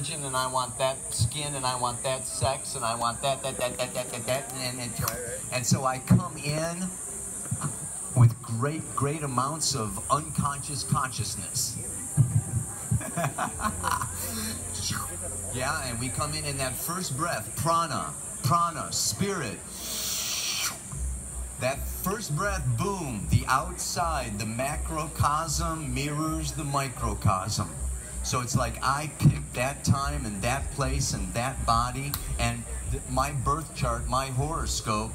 religion, and I want that skin, and I want that sex, and I want that, and so I come in with great amounts of unconscious consciousness. Yeah, and we come in that first breath, prana, spirit. That first breath, boom, the outside, the macrocosm mirrors the microcosm. So it's like I picked that time and that place and that body, and my birth chart, my horoscope,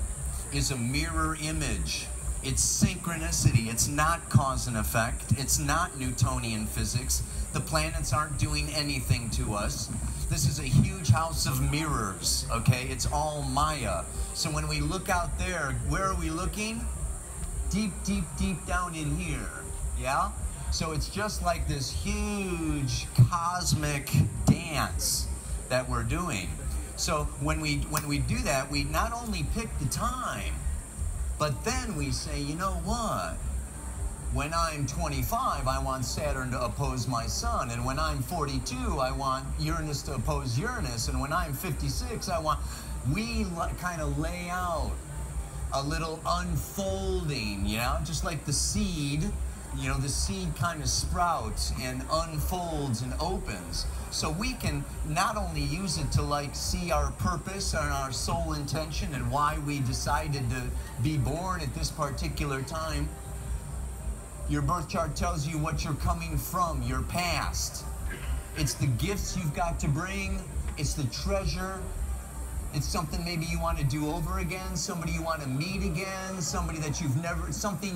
is a mirror image. It's synchronicity. It's not cause and effect. It's not Newtonian physics. The planets aren't doing anything to us. This is a huge house of mirrors, okay? It's all Maya. So when we look out there, where are we looking? Deep down in here, yeah? So it's just like this huge cosmic dance that we're doing. So when we do that, we not only pick the time, but then we say, you know what? When I'm 25, I want Saturn to oppose my sun. And when I'm 42, I want Uranus to oppose Uranus. And when I'm 56, we kind of lay out a little unfolding, you know, just like the seed. You know, the seed kind of sprouts and unfolds and opens. So we can not only use it to like see our purpose and our soul intention and why we decided to be born at this particular time. Your birth chart tells you what you're coming from, your past. It's the gifts you've got to bring. It's the treasure. It's something maybe you want to do over again, somebody you want to meet again, something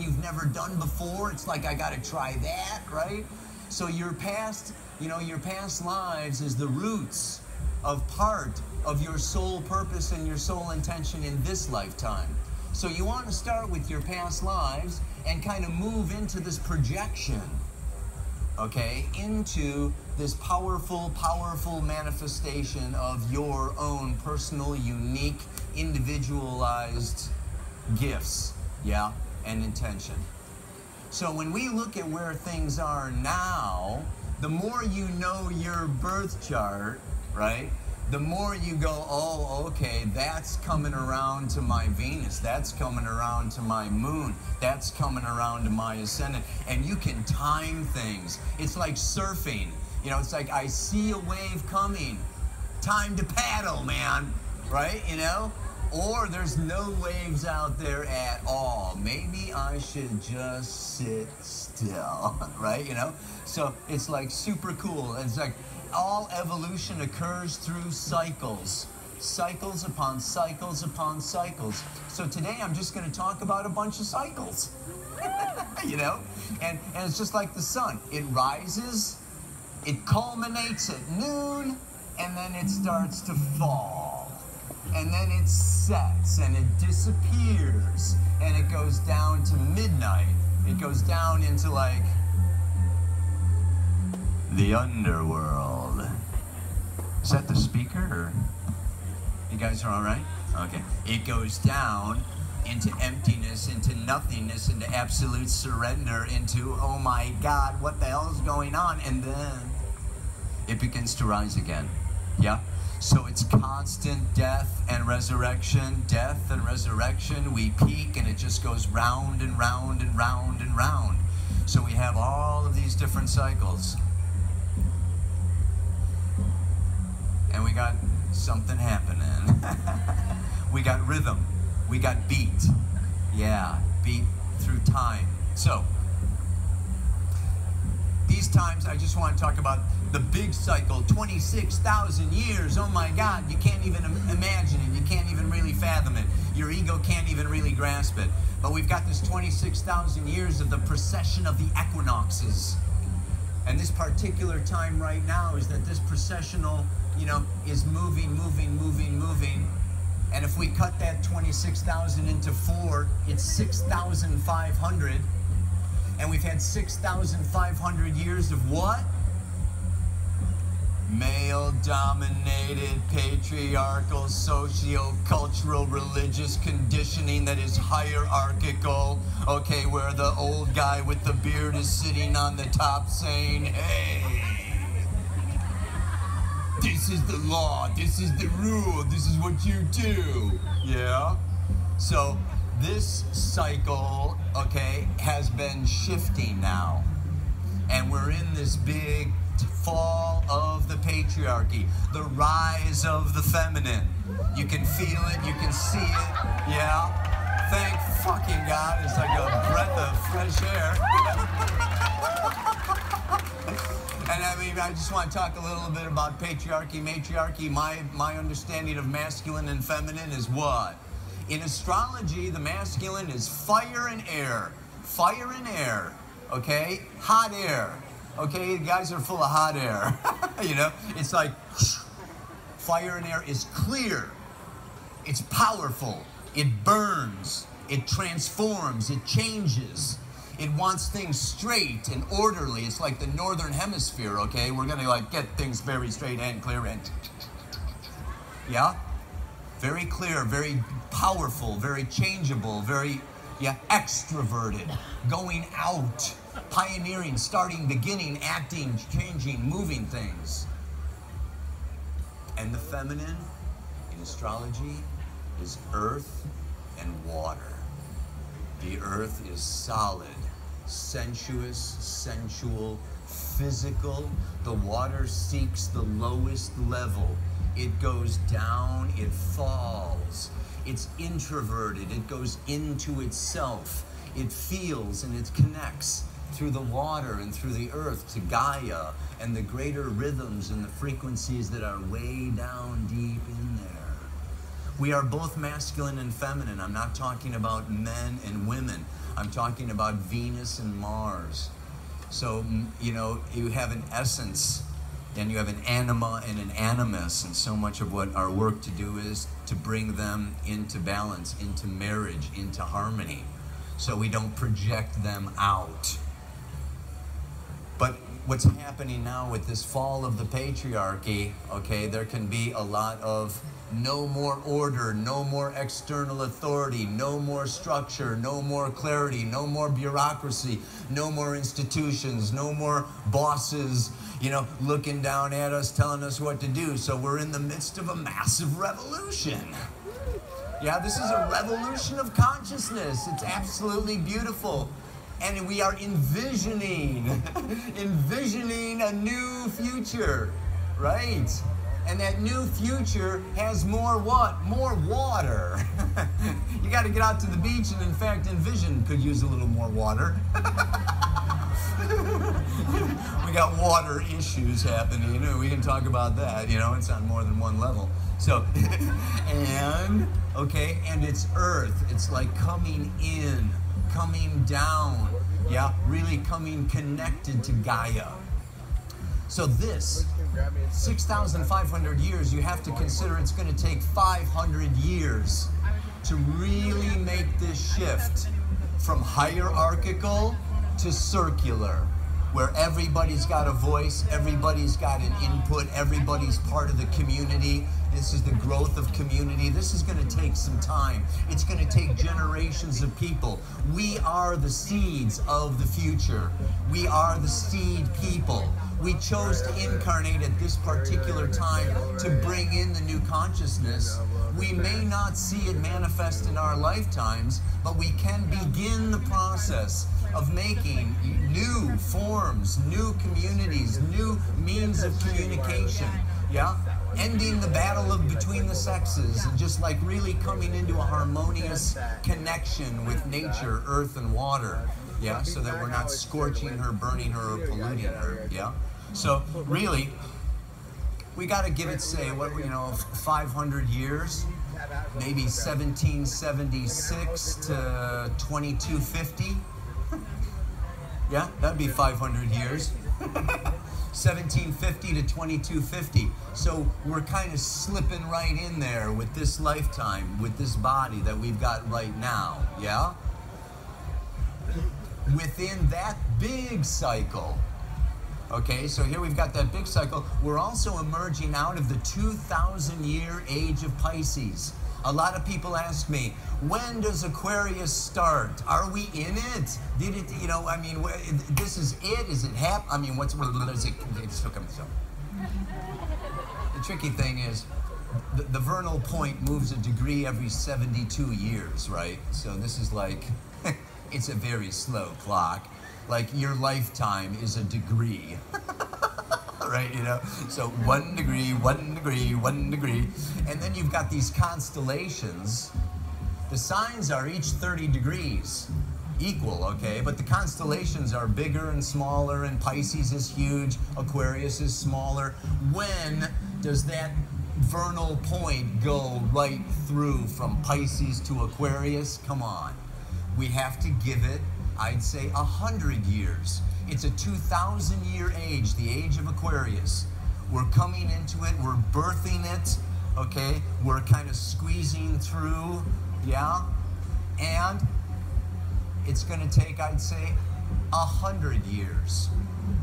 you've never done before. It's like, I got to try that, right? So your past, you know, your past lives is the roots of part of your soul purpose and your soul intention in this lifetime. So you want to start with your past lives and kind of move into this projection, okay, into this powerful manifestation of your own personal, unique, individualized gifts, yeah, and intention. So when we look at where things are now, the more you know your birth chart, right, the more you go, oh, okay, that's coming around to my Venus, that's coming around to my moon, that's coming around to my ascendant, and you can time things. It's like surfing. You know, it's like I see a wave coming, time to paddle, man, right, you know? Or there's no waves out there at all. Maybe I should just sit still, right, you know? So it's like super cool. It's like all evolution occurs through cycles. Cycles upon cycles upon cycles. So today I'm just going to talk about a bunch of cycles, you know? And it's just like the sun. It rises, it culminates at noon, and then it starts to fall. And then it sets, and it disappears, and it goes down to midnight. It goes down into, like, the underworld. Is that the speaker, or you guys are all right? Okay. It goes down into emptiness, into nothingness, into absolute surrender, into, oh my God, what the hell is going on? And then it begins to rise again. Yeah? So it's constant death and resurrection, death and resurrection. We peak and it just goes round and round and round and round. So we have all of these different cycles. And we got something happening. We got rhythm. We got beat. Yeah, beat through time. So, these times I just want to talk about the big cycle, 26,000 years. Oh my God, you can't even imagine it. You can't even really fathom it. Your ego can't even really grasp it. But we've got this 26,000 years of the precession of the equinoxes. And this particular time right now is that this precessional, you know, is moving. And if we cut that 26,000 into 4, it's 6,500. And we've had 6,500 years of what? Male-dominated, patriarchal, socio-cultural, religious conditioning that is hierarchical. Okay, where the old guy with the beard is sitting on the top saying, hey, this is the law, this is the rule, this is what you do. Yeah? So this cycle, okay, has been shifting now. And we're in this big fall of the patriarchy, the rise of the feminine. You can feel it, you can see it, yeah? Thank fucking God, it's like a breath of fresh air. And I mean, I just want to talk a little bit about patriarchy, matriarchy. My understanding of masculine and feminine is what? In astrology, the masculine is fire and air. Fire and air, okay? Hot air. Okay, you guys are full of hot air. You know, it's like fire and air is clear. It's powerful. It burns. It transforms. It changes. It wants things straight and orderly. It's like the northern hemisphere, okay? We're gonna like get things very straight and clear and yeah? Very clear, very powerful, very changeable, very extroverted, going out, pioneering, starting, beginning, acting, changing, moving things. And the feminine in astrology is earth and water. The earth is solid, sensuous, sensual, physical. The water seeks the lowest level. It goes down, it falls. It's introverted, it goes into itself. It feels and it connects through the water and through the earth to Gaia and the greater rhythms and the frequencies that are way down deep in there. We are both masculine and feminine. I'm not talking about men and women. I'm talking about Venus and Mars. So, you know, you have an essence and you have an anima and an animus, and so much of what our work to do is to bring them into balance, into marriage, into harmony, so we don't project them out. But what's happening now with this fall of the patriarchy, okay, there can be a lot of no more order, no more external authority, no more structure, no more clarity, no more bureaucracy, no more institutions, no more bosses, you know, looking down at us, telling us what to do. So we're in the midst of a massive revolution. Yeah, this is a revolution of consciousness. It's absolutely beautiful. And we are envisioning a new future, right? And that new future has more what? More water. You got to get out to the beach, and in fact, Envision could use a little more water. We got water issues happening. You know, we can talk about that. You know, it's on more than one level. So, and it's earth. It's like coming in, coming down. Yeah, really coming connected to Gaia. So this 6,500 years, you have to consider it's going to take 500 years to really make this shift from hierarchical to circular, where everybody's got a voice, everybody's got an input, everybody's part of the community. This is the growth of community. This is going to take some time. It's going to take generations of people. We are the seeds of the future. We are the seed people. We chose to incarnate at this particular time to bring in the new consciousness. We may not see it manifest in our lifetimes, but we can begin the process of making new forms, new communities, new means of communication, yeah? Ending the battle of between the sexes and just like really coming into a harmonious connection with nature, earth and water, yeah? So that we're not scorching her, burning her, or polluting her, yeah? So really, we got to give it, say, 500 years, maybe 1776 to 2250. Yeah, that'd be 500 years. 1750 to 2250. So we're kind of slipping right in there with this lifetime, with this body that we've got right now, yeah? Within that big cycle, okay, so here we've got that big cycle. We're also emerging out of the 2,000-year age of Pisces. A lot of people ask me, when does Aquarius start? Are we in it? Did it, I mean, this is it? Is it I mean, it took him so. tricky thing is the vernal point moves a degree every 72 years, right? So this is like, it's a very slow clock. Like your lifetime is a degree, right? You know, so 1 degree, 1 degree, 1 degree. And then you've got these constellations. The signs are each 30 degrees equal, okay? But the constellations are bigger and smaller, and Pisces is huge, Aquarius is smaller. When does that vernal point go right through from Pisces to Aquarius? Come on. We have to give it, I'd say, 100 years. It's a 2,000-year age, the age of Aquarius. We're coming into it, we're birthing it, okay? We're kind of squeezing through, yeah? And it's going to take, I'd say, 100 years,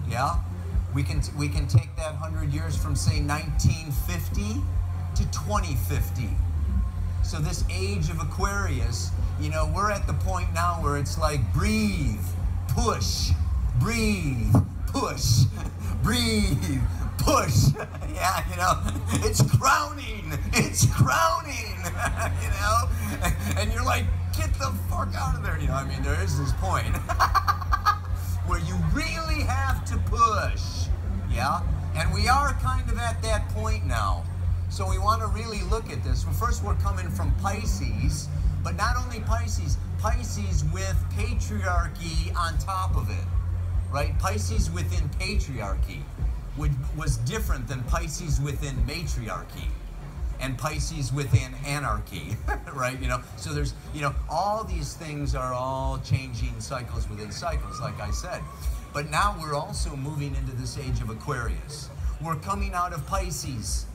yeah? We can take that 100 years from, say, 1950 to 2050. So this age of Aquarius, you know, we're at the point now where it's like breathe, push, breathe, push, breathe, push. Yeah, you know, it's crowning, you know, and you're like, get the fuck out of there. You know, I mean, there is this point where you really have to push, yeah? And we are kind of at that point now. So we want to really look at this. Well, first we're coming from Pisces, but not only Pisces, Pisces with patriarchy on top of it, right? Pisces within patriarchy was different than Pisces within matriarchy and Pisces within anarchy, right? You know, so there's, you know, all these things are all changing cycles within cycles, like I said. But now we're also moving into this age of Aquarius. We're coming out of Pisces.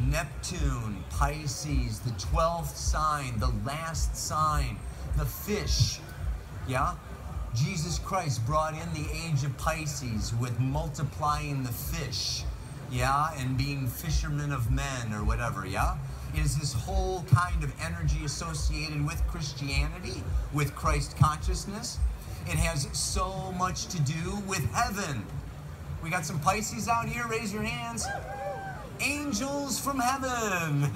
Neptune, Pisces, the 12th sign, the last sign, the fish, yeah? Jesus Christ brought in the age of Pisces with multiplying the fish, yeah? And being fishermen of men or whatever, yeah? It is this whole kind of energy associated with Christianity, with Christ consciousness. It has so much to do with heaven. We got some Pisces out here, raise your hands. Angels from heaven.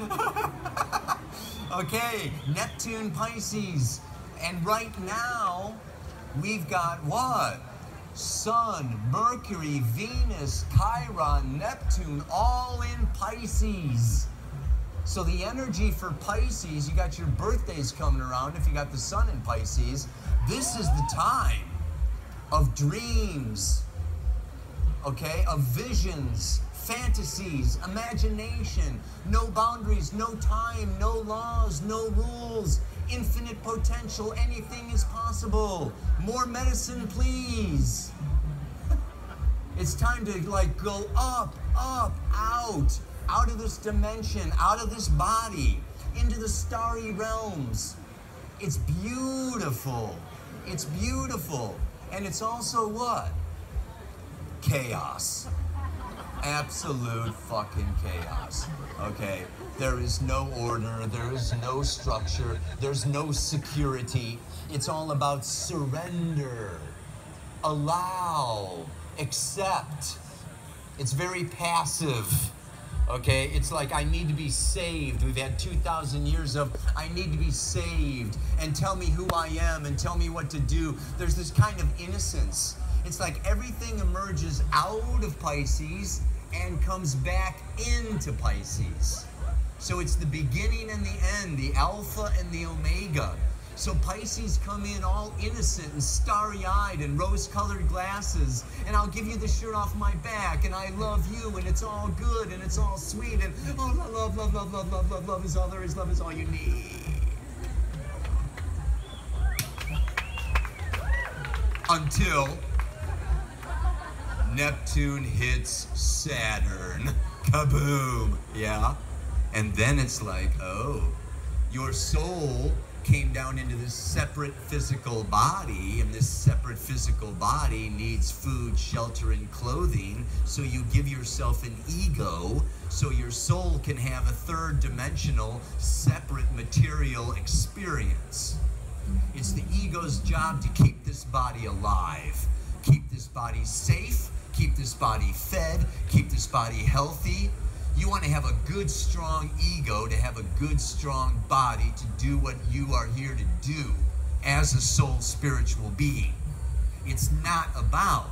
Okay, Neptune, Pisces. And right now, we've got what? Sun, Mercury, Venus, Chiron, Neptune, all in Pisces. So the energy for Pisces, you got your birthdays coming around if you got the sun in Pisces. This is the time of dreams, okay, of visions, fantasies, imagination, no boundaries, no time, no laws, no rules, infinite potential, anything is possible. More medicine, please. It's time to like go up, out of this dimension, out of this body, into the starry realms. It's beautiful. It's beautiful. And it's also what? Chaos. Absolute fucking chaos, okay? There is no order, there is no structure, there's no security. It's all about surrender, allow, accept. It's very passive, okay? It's like, I need to be saved. We've had 2,000 years of, I need to be saved, and tell me who I am, and tell me what to do. There's this kind of innocence. It's like everything emerges out of Pisces and comes back into Pisces. So it's the beginning and the end, the alpha and the omega. So Pisces come in all innocent and starry-eyed and rose-colored glasses, and I'll give you the shirt off my back, and I love you, and it's all good, and it's all sweet, and oh, love, love, love, love, love, love, love is all there is, love is all you need. Until Neptune hits Saturn. Kaboom! Yeah? And then it's like, oh, your soul came down into this separate physical body, and this separate physical body needs food, shelter, and clothing, so you give yourself an ego so your soul can have a third dimensional, separate material experience. It's the ego's job to keep this body alive, keep this body safe, keep this body fed, keep this body healthy, You want to have a good, strong ego, to have a good, strong body, to do what you are here to do as a soul spiritual being. It's not about,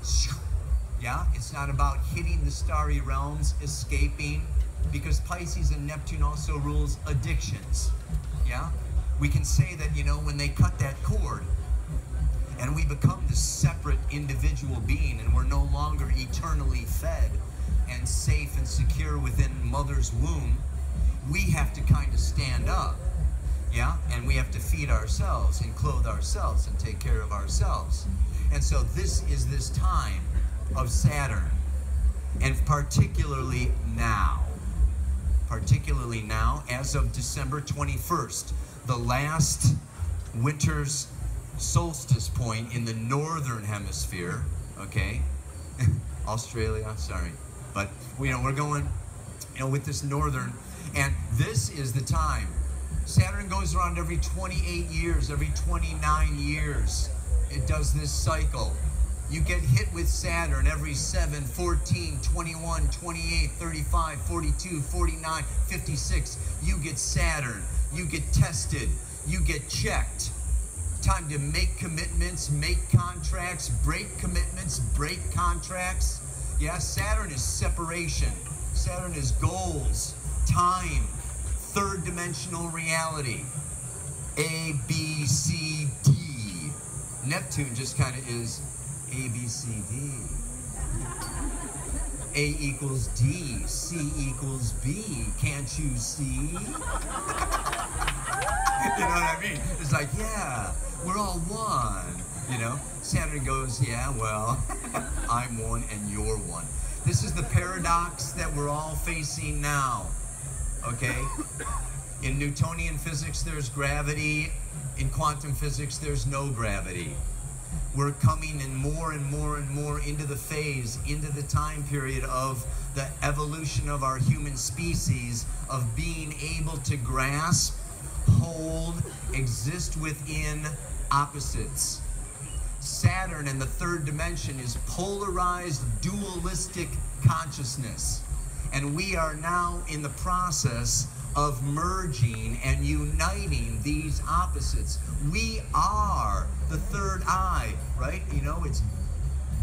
it's not about hitting the starry realms, escaping, because Pisces and Neptune also rules addictions. Yeah? We can say that, when they cut that cord and we become this separate individual being and we're no longer eternally fed and safe and secure within mother's womb, we have to kind of stand up, and we have to feed ourselves and clothe ourselves and take care of ourselves. And so this is this time of Saturn, and particularly now, as of December 21st, the last winter's solstice point in the northern hemisphere, okay? Australia, sorry. But, we're going, with this northern, and this is the time. Saturn goes around every 28 years, every 29 years. It does this cycle. You get hit with Saturn every 7, 14, 21, 28, 35, 42, 49, 56. You get Saturn. You get tested. You get checked. Time to make commitments, make contracts, break commitments, break contracts. Yeah, Saturn is separation. Saturn is goals, time, third dimensional reality. A, B, C, D. Neptune just kind of is A, B, C, D. A equals D, C equals B. Can't you see? You know what I mean? It's like, yeah, we're all one. Saturn goes, yeah, well, I'm one and you're one. This is the paradox that we're all facing now, okay? In Newtonian physics, there's gravity. In quantum physics, there's no gravity. We're coming in more and more and more into the phase, into the time period of the evolution of our human species, of being able to grasp, hold, exist within opposites. Saturn in the third dimension is polarized, dualistic consciousness. And we are now in the process of merging and uniting these opposites. We are the third eye, right? It's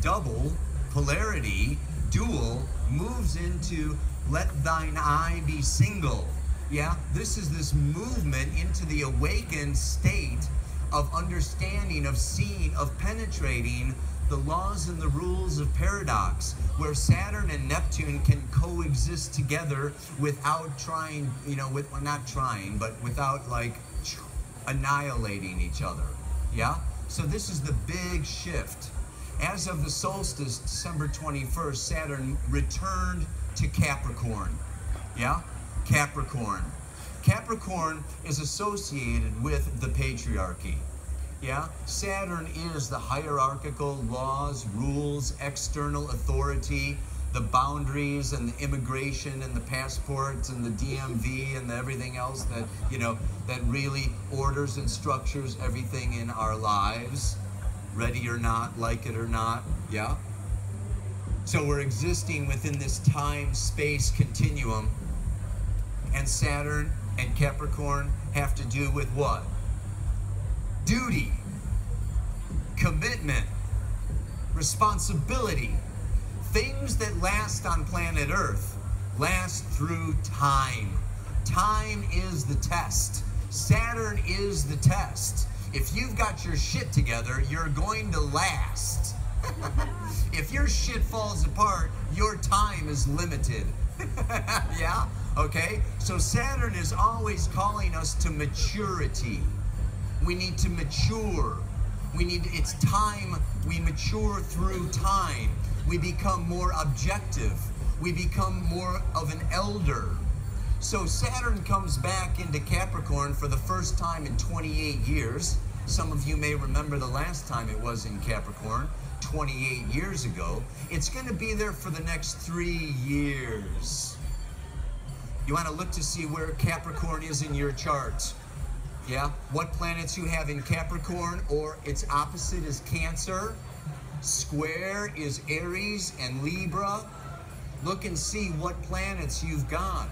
double, polarity, dual, moves into let thine eye be single. Yeah, this is this movement into the awakened state of understanding, of seeing, of penetrating the laws and the rules of paradox, where Saturn and Neptune can coexist together without trying, not trying, but without annihilating each other. Yeah? So this is the big shift. As of the solstice, December 21st, Saturn returned to Capricorn. Yeah? Capricorn. Capricorn is associated with the patriarchy. Yeah? Saturn is the hierarchical laws, rules, external authority, the boundaries and the immigration and the passports and the DMV and the everything else that, that really orders and structures everything in our lives, ready or not, like it or not. Yeah? So we're existing within this time-space continuum, and Saturn and Capricorn have to do with what? Duty, commitment, responsibility. Things that last on planet Earth last through time. Time is the test. Saturn is the test. If you've got your shit together, you're going to last. If your shit falls apart, your time is limited. Yeah? Okay? So Saturn is always calling us to maturity. We need to mature. It's time we mature through time. We become more objective. We become more of an elder. So Saturn comes back into Capricorn for the first time in 28 years. Some of you may remember the last time it was in Capricorn, 28 years ago. It's going to be there for the next 3 years. You want to look to see where Capricorn is in your chart. Yeah? What planets you have in Capricorn, or its opposite is Cancer. Square is Aries and Libra. Look and see what planets you've got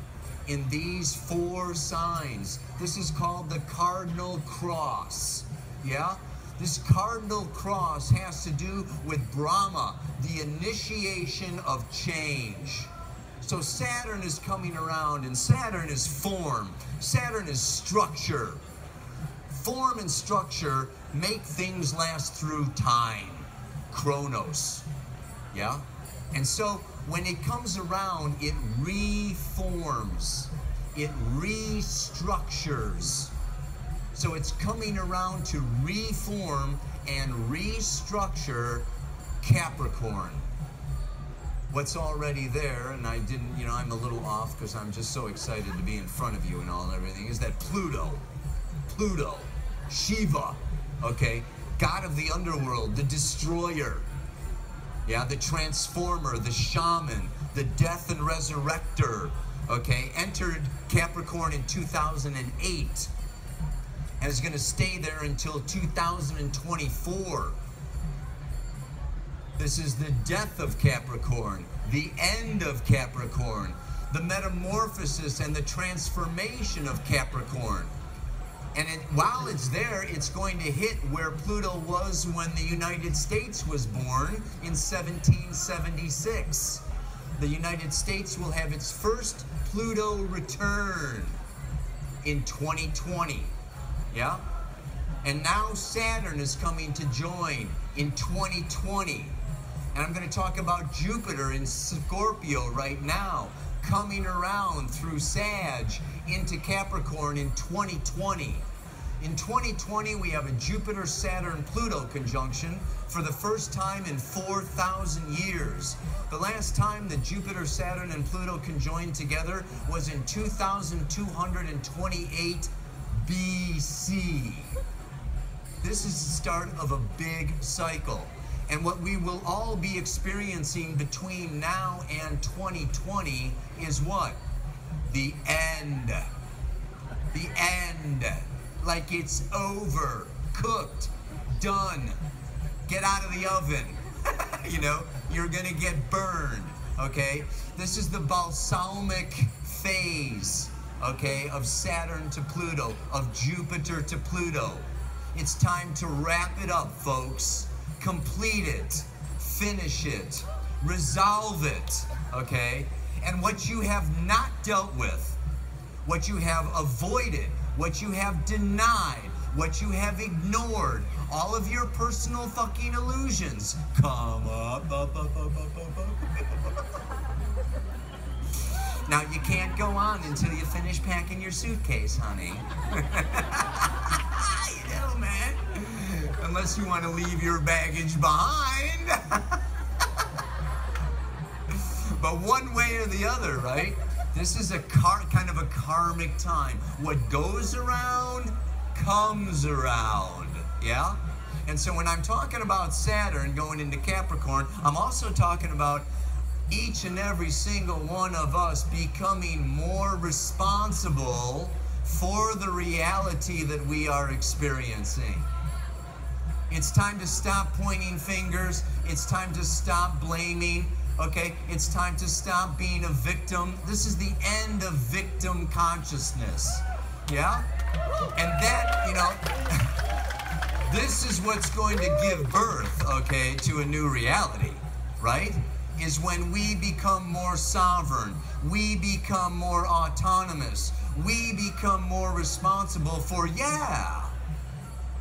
in these 4 signs. This is called the cardinal cross. Yeah? This cardinal cross has to do with Brahma, the initiation of change. So Saturn is coming around, and Saturn is form. Saturn is structure. Form and structure make things last through time. Chronos. Yeah? And so when it comes around, it reforms. It restructures. So it's coming around to reform and restructure Capricorn. What's already there, and I didn't, I'm a little off because I'm just so excited to be in front of you and all and everything, is that Pluto, Shiva, okay, god of the underworld, the destroyer, yeah, the transformer, the shaman, the death and resurrector, okay, entered Capricorn in 2008 and is going to stay there until 2024. This is the death of Capricorn, the end of Capricorn, the metamorphosis and the transformation of Capricorn. And while it's there, it's going to hit where Pluto was when the United States was born in 1776. The United States will have its first Pluto return in 2020. Yeah? And now Saturn is coming to join in 2020. And I'm going to talk about Jupiter in Scorpio right now, coming around through Sag into Capricorn in 2020. In 2020, we have a Jupiter-Saturn-Pluto conjunction for the first time in 4,000 years. The last time the Jupiter, Saturn, and Pluto conjoined together was in 2228 BC. This is the start of a big cycle. And what we will all be experiencing between now and 2020 is what? The end. The end. Like it's over, cooked, done. Get out of the oven. You're gonna get burned, okay? This is the balsamic phase, okay, of Saturn to Pluto, of Jupiter to Pluto. It's time to wrap it up, folks. Complete it, finish it, resolve it, okay? And what you have not dealt with, what you have avoided, what you have denied, what you have ignored, all of your personal fucking illusions, come up. Now, you can't go on until you finish packing your suitcase, honey. Man. Unless you want to leave your baggage behind. But one way or the other, right? This is a kind of a karmic time. What goes around comes around. Yeah? And so when I'm talking about Saturn going into Capricorn, I'm also talking about each and every single one of us becoming more responsible for the reality that we are experiencing. It's time to stop pointing fingers. It's time to stop blaming. Okay? It's time to stop being a victim. This is the end of victim consciousness. Yeah? And that, this is what's going to give birth, okay, to a new reality, right? Is when we become more sovereign. We become more autonomous. We become more responsible for,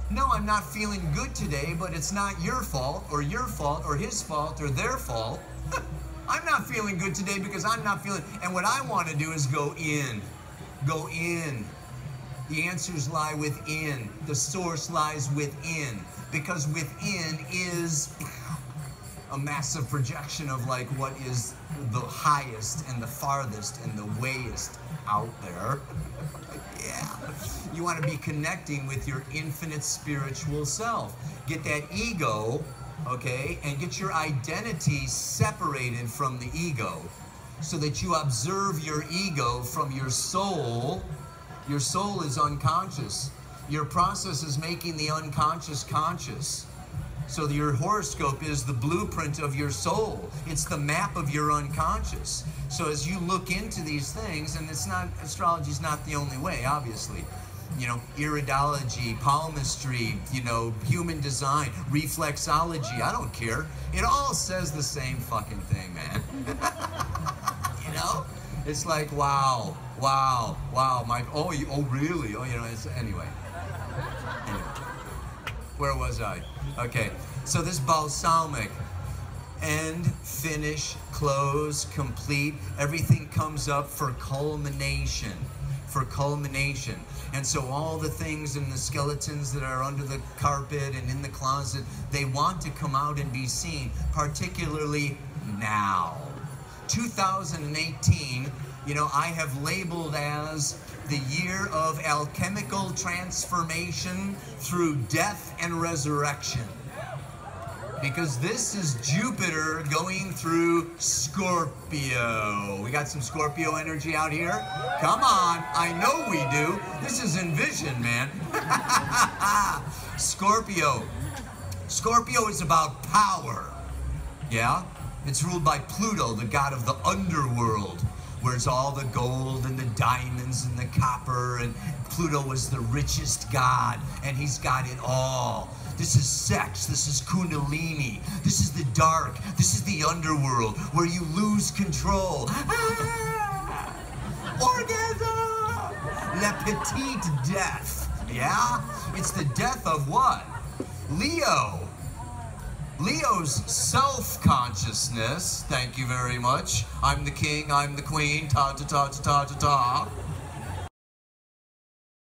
no, I'm not feeling good today, but it's not your fault or his fault or their fault. I'm not feeling good today because I'm not feeling, and what I want to do is go in. Go in. The answers lie within. The source lies within. Because within is a massive projection of like what is the highest and the farthest and the wayest out there. Yeah. You want to be connecting with your infinite spiritual self. Get that ego, okay, and get your identity separated from the ego so that you observe your ego from your soul. Your soul is unconscious. Your process is making the unconscious conscious. So your horoscope is the blueprint of your soul. It's the map of your unconscious. So as you look into these things, and astrology's not the only way, obviously. You know, iridology, palmistry, you know, human design, reflexology, I don't care. It all says the same fucking thing, man. You know? It's like, wow, oh, really? Oh, you know, anyway. Where was I? Okay, so this balsamic, end, finish, close, complete, everything comes up for culmination. And so all the things and the skeletons that are under the carpet and in the closet, they want to come out and be seen, particularly now. 2018, you know, I have labeled as the year of alchemical transformation through death and resurrection. Because this is Jupiter going through Scorpio. We got some Scorpio energy out here? Come on, I know we do. This is Envision, man. Scorpio. Scorpio is about power. Yeah? It's ruled by Pluto, the god of the underworld, where it's all the gold and the diamonds and the copper, and Pluto was the richest god, and he's got it all. This is sex, this is kundalini, this is the dark, this is the underworld, where you lose control. Ah! Orgasm! La petite death, yeah? It's the death of what? Leo. Leo's self-consciousness, thank you very much. I'm the king, I'm the queen, ta-ta-ta-ta-ta-ta-ta.